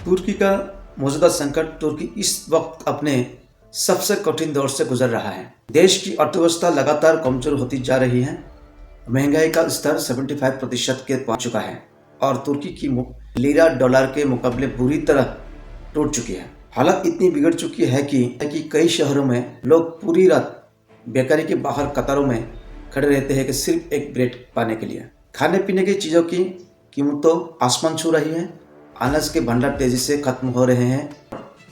तुर्की का मौजूदा संकट तुर्की इस वक्त अपने सबसे कठिन दौर से गुजर रहा है। देश की अर्थव्यवस्था लगातार कमजोर होती जा रही है। महंगाई का स्तर 75% के पहुंच चुका है और तुर्की की लीरा डॉलर के मुकाबले बुरी तरह टूट चुकी है। हालत इतनी बिगड़ चुकी है कि कई शहरों में लोग पूरी रात बेकारी के बाहर कतारों में खड़े रहते हैं कि सिर्फ एक ब्रेड पाने के लिए। खाने पीने की चीज़ों की कीमतों आसमान छू रही है। अनाज के भंडार तेजी से खत्म हो रहे हैं।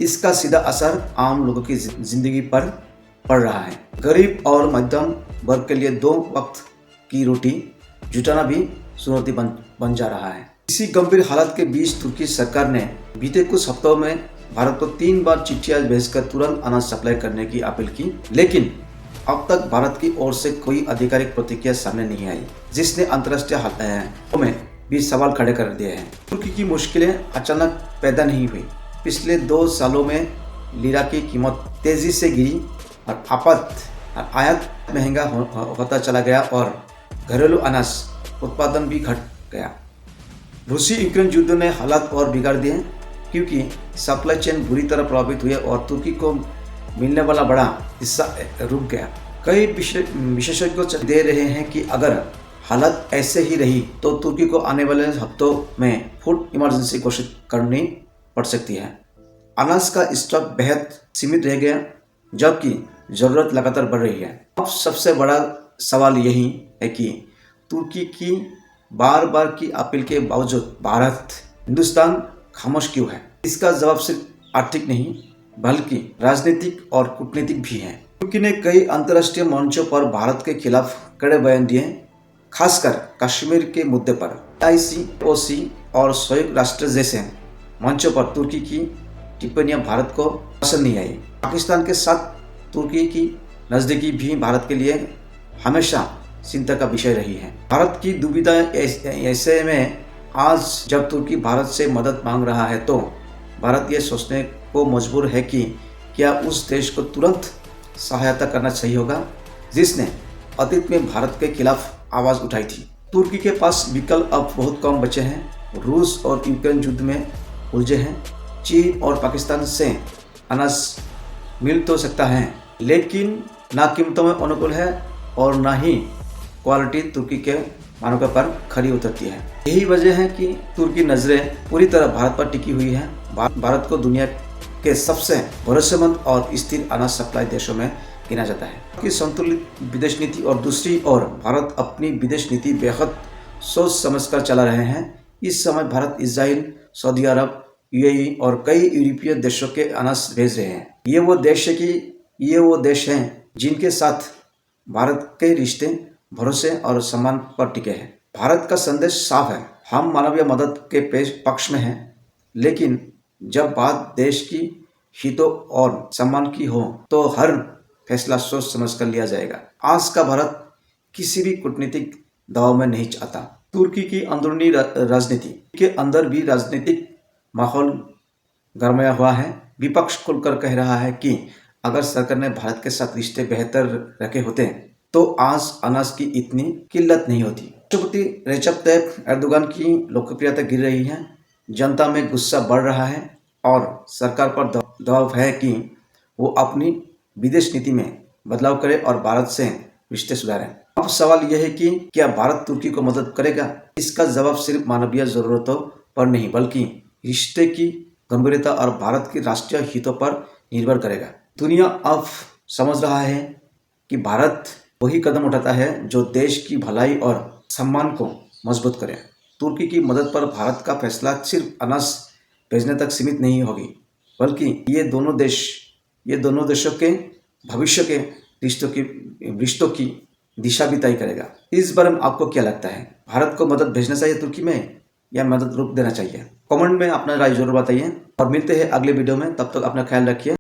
इसका सीधा असर आम लोगों की जिंदगी पर पड़ रहा है। गरीब और मध्यम वर्ग के लिए 2 वक्त की रोटी जुटाना भी चुनौती बन जा रहा है। इसी गंभीर हालत के बीच तुर्की सरकार ने बीते कुछ हफ्तों में भारत को 3 बार चिट्ठियां भेजकर तुरंत अनाज सप्लाई करने की अपील की, लेकिन अब तक भारत की ओर से कोई आधिकारिक प्रतिक्रिया सामने नहीं आई, जिसने अंतर्राष्ट्रीय हालातों में भी सवाल खड़े कर दिए हैं। तुर्की की मुश्किलें अचानक पैदा नहीं हुई। पिछले 2 सालों में लीरा की कीमत तेजी से गिरी और आयात महंगा होता चला गया और घरेलू अनाज उत्पादन भी घट गया। रूसी यूक्रेन युद्ध ने हालात और बिगाड़ दिए क्योंकि सप्लाई चेन बुरी तरह प्रभावित हुए और तुर्की को मिलने वाला बड़ा हिस्सा रुक गया। कई विशेषज्ञ दे रहे हैं कि अगर हालत ऐसे ही रही तो तुर्की को आने वाले हफ्तों में फूड इमरजेंसी घोषित करनी पड़ सकती है। अनाज का स्टॉक बेहद सीमित रह गया जबकि ज़रूरत लगातार बढ़ रही है। अब सबसे बड़ा सवाल यही है कि तुर्की की बार बार की अपील के बावजूद हिंदुस्तान खामोश क्यों है। इसका जवाब सिर्फ आर्थिक नहीं बल्कि राजनीतिक और कूटनीतिक भी है। तुर्की ने कई अंतर्राष्ट्रीय मंचों पर भारत के खिलाफ कड़े बयान दिए, खासकर कश्मीर के मुद्दे पर। ICOC और संयुक्त राष्ट्र जैसे मंचों पर तुर्की की टिप्पणियां भारत को पसंद नहीं आई। पाकिस्तान के साथ तुर्की की नज़दीकी भी भारत के लिए हमेशा चिंता का विषय रही है। भारत की दुविधा ऐसे में आज जब तुर्की भारत से मदद मांग रहा है तो भारत ये सोचने को मजबूर है कि क्या उस देश को तुरंत सहायता करना सही होगा जिसने अतीत में भारत के खिलाफ आवाज़ उठाई थी। तुर्की के पास विकल्प अब बहुत कम बचे हैं। रूस और यूक्रेन युद्ध में उलझे हैं। चीन और पाकिस्तान से अनाज मिल तो सकता है लेकिन ना कीमतों में अनुकूल है और ना ही क्वालिटी तुर्की के मानकों पर खरी उतरती है। यही वजह है कि तुर्की नज़रें पूरी तरह भारत पर टिकी हुई है। भारत को दुनिया के सबसे भरोसेमंद और स्थिर अनाज सप्लाई देशों में गिना जाता है कि संतुलित विदेश नीति और दूसरी ओर भारत अपनी विदेश नीति बेहद सोच समझकर चला रहे हैं। इस समय भारत इजराइल, सऊदी अरब, UAE और कई यूरोपीय देशों के अनाज भेज रहे हैं। ये वो देश हैं जिनके साथ भारत के रिश्ते भरोसे और सम्मान पर टिके हैं। भारत का संदेश साफ है, हम मानवीय मदद के पक्ष में हैं, लेकिन जब बात देश की हितों और सम्मान की हो तो हर फैसला सोच समझ कर लिया जाएगा। आज का भारत किसी भी कूटनीतिक दबाव में नहीं चाहता। तुर्की की अंदरूनी राजनीति के अंदर भी राजनीतिक माहौल गरमाया हुआ है। विपक्ष खुलकर कह रहा है कि अगर सरकार ने भारत के साथ रिश्ते बेहतर रखे होते तो आज अनाज की इतनी किल्लत नहीं होती। राष्ट्रपति रेचेप तैयप एर्दोगान की लोकप्रियता गिर रही है, जनता में गुस्सा बढ़ रहा है और सरकार पर दबाव है कि वो अपनी विदेश नीति में बदलाव करे और भारत से रिश्ते सुधारे। अब सवाल यह है कि क्या भारत तुर्की को मदद करेगा। इसका जवाब सिर्फ मानवीय जरूरतों पर नहीं बल्कि रिश्ते की गंभीरता और भारत के राष्ट्रीय हितों पर निर्भर करेगा। दुनिया अब समझ रहा है कि भारत वही कदम उठाता है जो देश की भलाई और सम्मान को मजबूत करे। तुर्की की मदद पर भारत का फैसला सिर्फ अनाज भेजने तक सीमित नहीं होगी बल्कि ये दोनों देशों के भविष्य के रिश्तों की दिशा भी तय करेगा। इस बारे में आपको क्या लगता है, भारत को मदद भेजना चाहिए तुर्की में या मदद रोक देना चाहिए? कमेंट में अपना राय जरूर बताइए और मिलते हैं अगले वीडियो में। तब तक अपना ख्याल रखिए।